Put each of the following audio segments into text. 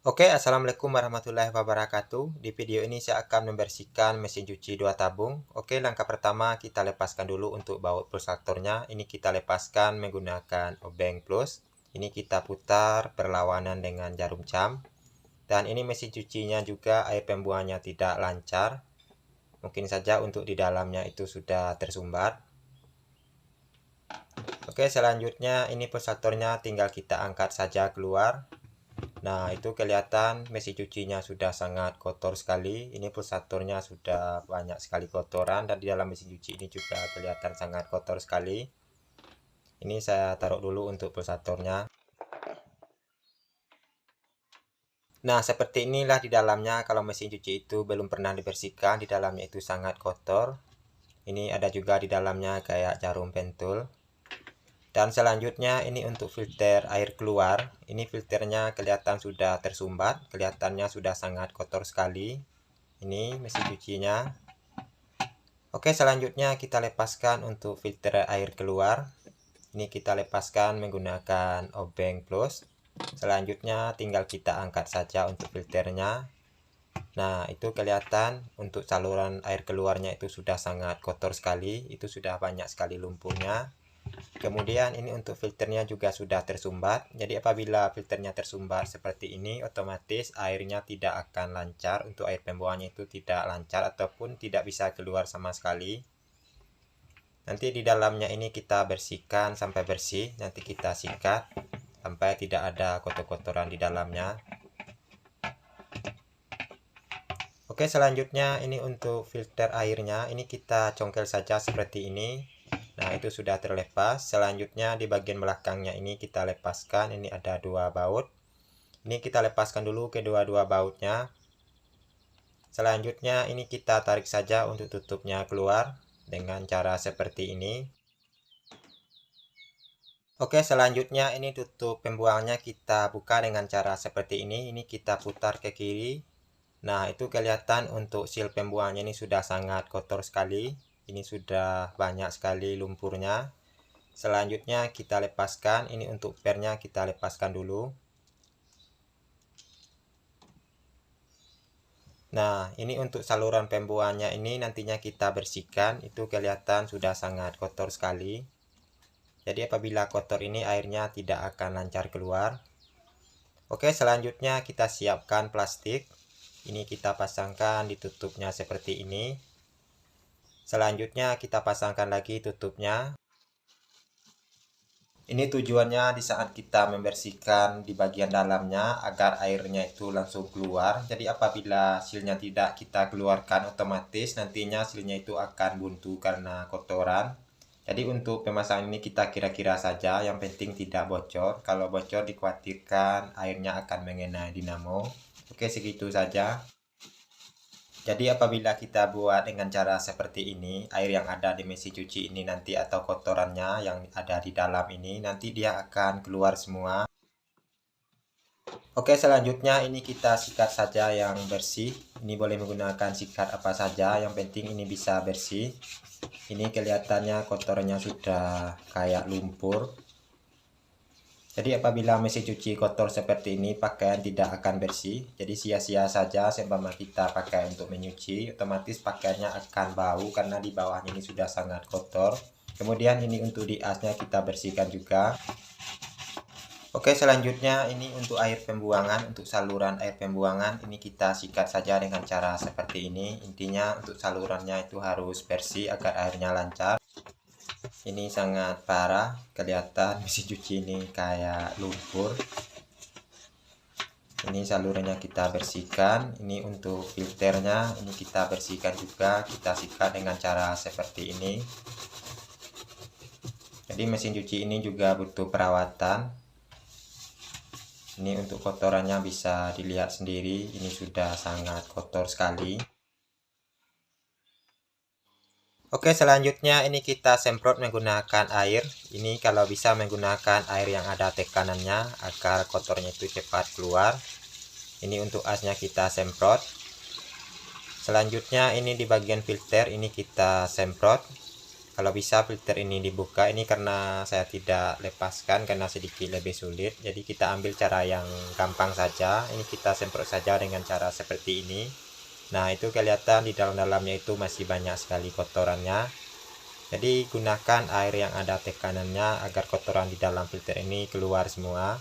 Oke, assalamualaikum warahmatullahi wabarakatuh. Di video ini saya akan membersihkan mesin cuci 2 tabung. Oke, langkah pertama kita lepaskan dulu untuk baut pulsatornya. Ini kita lepaskan menggunakan obeng plus. Ini kita putar berlawanan dengan jarum jam. Dan ini mesin cucinya juga air pembuangannya tidak lancar. Mungkin saja untuk di dalamnya itu sudah tersumbat. Oke, selanjutnya ini pulsatornya tinggal kita angkat saja keluar. Nah, itu kelihatan mesin cucinya sudah sangat kotor sekali. Ini pulsatornya sudah banyak sekali kotoran dan di dalam mesin cuci ini juga kelihatan sangat kotor sekali. Ini saya taruh dulu untuk pulsatornya. Nah, seperti inilah di dalamnya kalau mesin cuci itu belum pernah dibersihkan, di dalamnya itu sangat kotor. Ini ada juga di dalamnya kayak jarum pentul. Dan selanjutnya ini untuk filter air keluar. Ini filternya kelihatan sudah tersumbat, kelihatannya sudah sangat kotor sekali. Ini mesin cucinya. Oke, selanjutnya kita lepaskan untuk filter air keluar. Ini kita lepaskan menggunakan obeng plus. Selanjutnya tinggal kita angkat saja untuk filternya. Nah, itu kelihatan untuk saluran air keluarnya itu sudah sangat kotor sekali. Itu sudah banyak sekali lumpurnya. Kemudian ini untuk filternya juga sudah tersumbat. Jadi apabila filternya tersumbat seperti ini, otomatis airnya tidak akan lancar. Untuk air pembuangannya itu tidak lancar ataupun tidak bisa keluar sama sekali. Nanti di dalamnya ini kita bersihkan sampai bersih. Nanti kita sikat sampai tidak ada kotor-kotoran di dalamnya. Oke, selanjutnya ini untuk filter airnya. Ini kita congkel saja seperti ini. Nah, itu sudah terlepas. Selanjutnya di bagian belakangnya ini kita lepaskan. Ini ada 2 baut. Ini kita lepaskan dulu kedua-dua bautnya. Selanjutnya ini kita tarik saja untuk tutupnya keluar dengan cara seperti ini. Oke, selanjutnya ini tutup pembuangannya kita buka dengan cara seperti ini. Ini kita putar ke kiri. Nah, itu kelihatan untuk seal pembuangannya ini sudah sangat kotor sekali. Ini sudah banyak sekali lumpurnya. Selanjutnya kita lepaskan. Ini untuk pernya kita lepaskan dulu. Nah, ini untuk saluran pembuangannya ini nantinya kita bersihkan. Itu kelihatan sudah sangat kotor sekali. Jadi apabila kotor ini airnya tidak akan lancar keluar. Oke, selanjutnya kita siapkan plastik. Ini kita pasangkan di tutupnya seperti ini. Selanjutnya kita pasangkan lagi tutupnya. Ini tujuannya di saat kita membersihkan di bagian dalamnya agar airnya itu langsung keluar. Jadi apabila silnya tidak kita keluarkan otomatis nantinya silnya itu akan buntu karena kotoran. Jadi untuk pemasangan ini kita kira-kira saja, yang penting tidak bocor. Kalau bocor dikhawatirkan airnya akan mengenai dinamo. Oke, segitu saja. Jadi apabila kita buat dengan cara seperti ini, air yang ada di mesin cuci ini nanti atau kotorannya yang ada di dalam ini nanti dia akan keluar semua. Oke, selanjutnya ini kita sikat saja yang bersih. Ini boleh menggunakan sikat apa saja, yang penting ini bisa bersih. Ini kelihatannya kotornya sudah kayak lumpur. Jadi apabila mesin cuci kotor seperti ini, pakaian tidak akan bersih. Jadi sia-sia saja seumpama kita pakai untuk menyuci, otomatis pakaiannya akan bau karena di bawahnya ini sudah sangat kotor. Kemudian ini untuk di asnya kita bersihkan juga. Oke, selanjutnya ini untuk air pembuangan, untuk saluran air pembuangan ini kita sikat saja dengan cara seperti ini. Intinya untuk salurannya itu harus bersih agar airnya lancar. Ini sangat parah, kelihatan mesin cuci ini kayak lumpur. Ini salurannya kita bersihkan. Ini untuk filternya ini kita bersihkan juga, kita sikat dengan cara seperti ini. Jadi mesin cuci ini juga butuh perawatan. Ini untuk kotorannya bisa dilihat sendiri, ini sudah sangat kotor sekali. Oke, selanjutnya ini kita semprot menggunakan air. Ini kalau bisa menggunakan air yang ada tekanannya agar kotornya itu cepat keluar. Ini untuk asnya kita semprot. Selanjutnya ini di bagian filter ini kita semprot. Kalau bisa filter ini dibuka, ini karena saya tidak lepaskan karena sedikit lebih sulit. Jadi kita ambil cara yang gampang saja. Ini kita semprot saja dengan cara seperti ini. Nah, itu kelihatan di dalam-dalamnya itu masih banyak sekali kotorannya. Jadi gunakan air yang ada tekanannya agar kotoran di dalam filter ini keluar semua.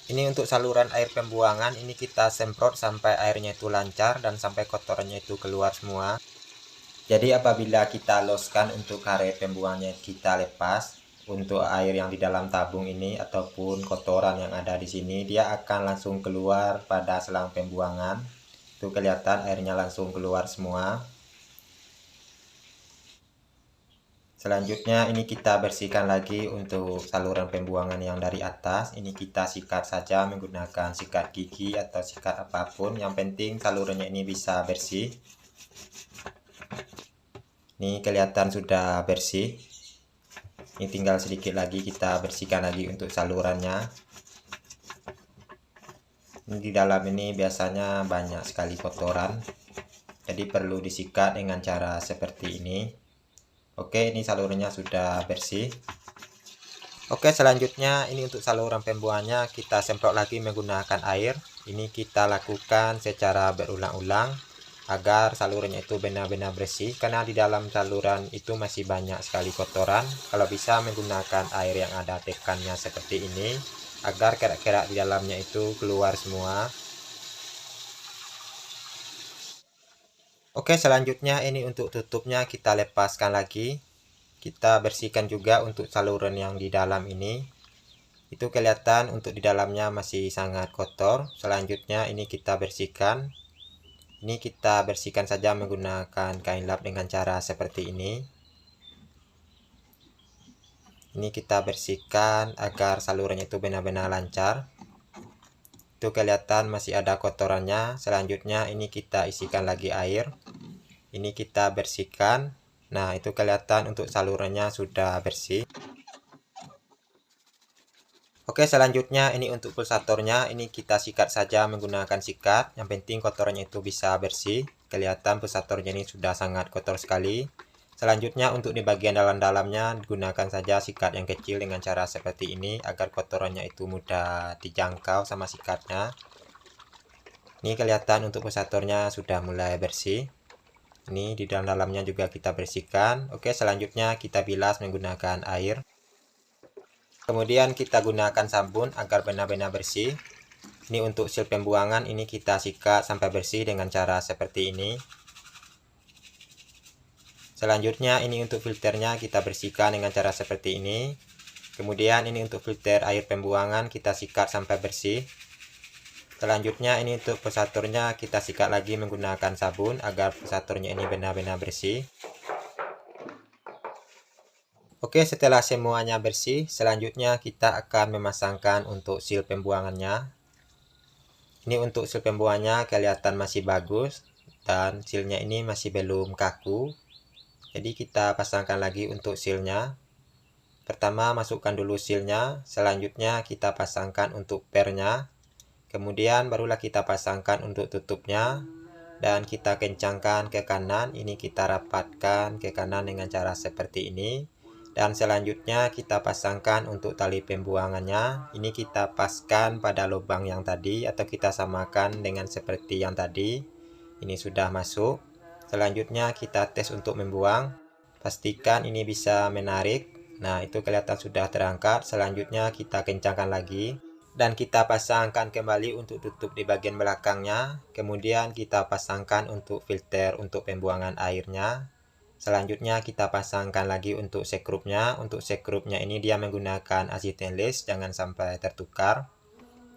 Ini untuk saluran air pembuangan, ini kita semprot sampai airnya itu lancar dan sampai kotorannya itu keluar semua. Jadi apabila kita loskan untuk karet pembuangannya kita lepas untuk air yang di dalam tabung ini ataupun kotoran yang ada di sini, dia akan langsung keluar pada selang pembuangan. Itu kelihatan airnya langsung keluar semua. Selanjutnya ini kita bersihkan lagi untuk saluran pembuangan yang dari atas. Ini kita sikat saja menggunakan sikat gigi atau sikat apapun. Yang penting salurannya ini bisa bersih. Ini kelihatan sudah bersih. Ini tinggal sedikit lagi kita bersihkan lagi untuk salurannya. Ini di dalam ini biasanya banyak sekali kotoran. Jadi perlu disikat dengan cara seperti ini. Oke, ini salurannya sudah bersih. Oke, selanjutnya ini untuk saluran pembuangannya kita semprot lagi menggunakan air. Ini kita lakukan secara berulang-ulang agar salurannya itu benar-benar bersih, karena di dalam saluran itu masih banyak sekali kotoran. Kalau bisa menggunakan air yang ada tekannya seperti ini agar kerak-kerak di dalamnya itu keluar semua. Oke, selanjutnya ini untuk tutupnya kita lepaskan lagi. Kita bersihkan juga untuk saluran yang di dalam ini. Itu kelihatan untuk di dalamnya masih sangat kotor. Selanjutnya ini kita bersihkan. Ini kita bersihkan saja menggunakan kain lap dengan cara seperti ini. Ini kita bersihkan agar salurannya itu benar-benar lancar. Itu kelihatan masih ada kotorannya. Selanjutnya ini kita isikan lagi air. Ini kita bersihkan. Nah, itu kelihatan untuk salurannya sudah bersih. Oke, selanjutnya ini untuk pulsatornya, ini kita sikat saja menggunakan sikat. Yang penting kotorannya itu bisa bersih. Kelihatan pulsatornya ini sudah sangat kotor sekali. Selanjutnya untuk di bagian dalam-dalamnya gunakan saja sikat yang kecil dengan cara seperti ini agar kotorannya itu mudah dijangkau sama sikatnya. Ini kelihatan untuk pulsatornya sudah mulai bersih. Ini di dalam-dalamnya juga kita bersihkan. Oke, selanjutnya kita bilas menggunakan air. Kemudian kita gunakan sabun agar benar-benar bersih. Ini untuk sil pembuangan, ini kita sikat sampai bersih dengan cara seperti ini. Selanjutnya ini untuk filternya kita bersihkan dengan cara seperti ini. Kemudian ini untuk filter air pembuangan kita sikat sampai bersih. Selanjutnya ini untuk pulsatornya kita sikat lagi menggunakan sabun agar pulsatornya ini benar-benar bersih. Oke, setelah semuanya bersih, selanjutnya kita akan memasangkan untuk sil pembuangannya. Ini untuk sil pembuangannya kelihatan masih bagus dan silnya ini masih belum kaku. Jadi kita pasangkan lagi untuk silnya. Pertama masukkan dulu silnya, selanjutnya kita pasangkan untuk pernya. Kemudian barulah kita pasangkan untuk tutupnya dan kita kencangkan ke kanan. Ini kita rapatkan ke kanan dengan cara seperti ini. Dan selanjutnya kita pasangkan untuk tali pembuangannya. Ini kita paskan pada lubang yang tadi atau kita samakan dengan seperti yang tadi. Ini sudah masuk. Selanjutnya kita tes untuk membuang. Pastikan ini bisa menarik. Nah, itu kelihatan sudah terangkat. Selanjutnya kita kencangkan lagi. Dan kita pasangkan kembali untuk tutup di bagian belakangnya. Kemudian kita pasangkan untuk filter untuk pembuangan airnya. Selanjutnya kita pasangkan lagi untuk sekrupnya. Untuk sekrupnya ini dia menggunakan ACI stainless, jangan sampai tertukar.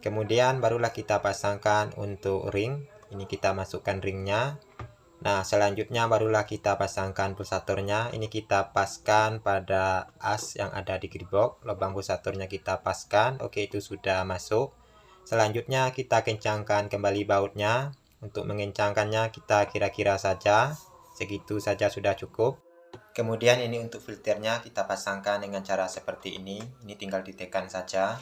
Kemudian barulah kita pasangkan untuk ring. Ini kita masukkan ringnya. Nah, selanjutnya barulah kita pasangkan pulsatornya. Ini kita paskan pada as yang ada di gearbox. Lubang pulsatornya kita paskan. Oke, itu sudah masuk. Selanjutnya kita kencangkan kembali bautnya. Untuk mengencangkannya kita kira-kira saja. Segitu saja sudah cukup. Kemudian ini untuk filternya kita pasangkan dengan cara seperti ini. Ini tinggal ditekan saja.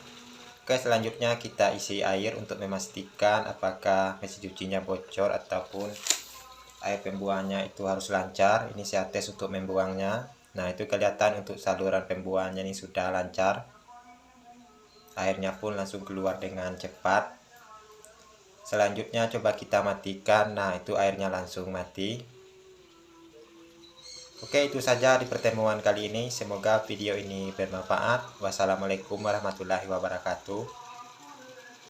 Oke, selanjutnya kita isi air untuk memastikan apakah mesin cucinya bocor ataupun air pembuangannya itu harus lancar. Ini saya tes untuk membuangnya. Nah, itu kelihatan untuk saluran pembuangannya ini sudah lancar. Airnya pun langsung keluar dengan cepat. Selanjutnya coba kita matikan. Nah, itu airnya langsung mati. Oke, itu saja di pertemuan kali ini. Semoga video ini bermanfaat. Wassalamualaikum warahmatullahi wabarakatuh.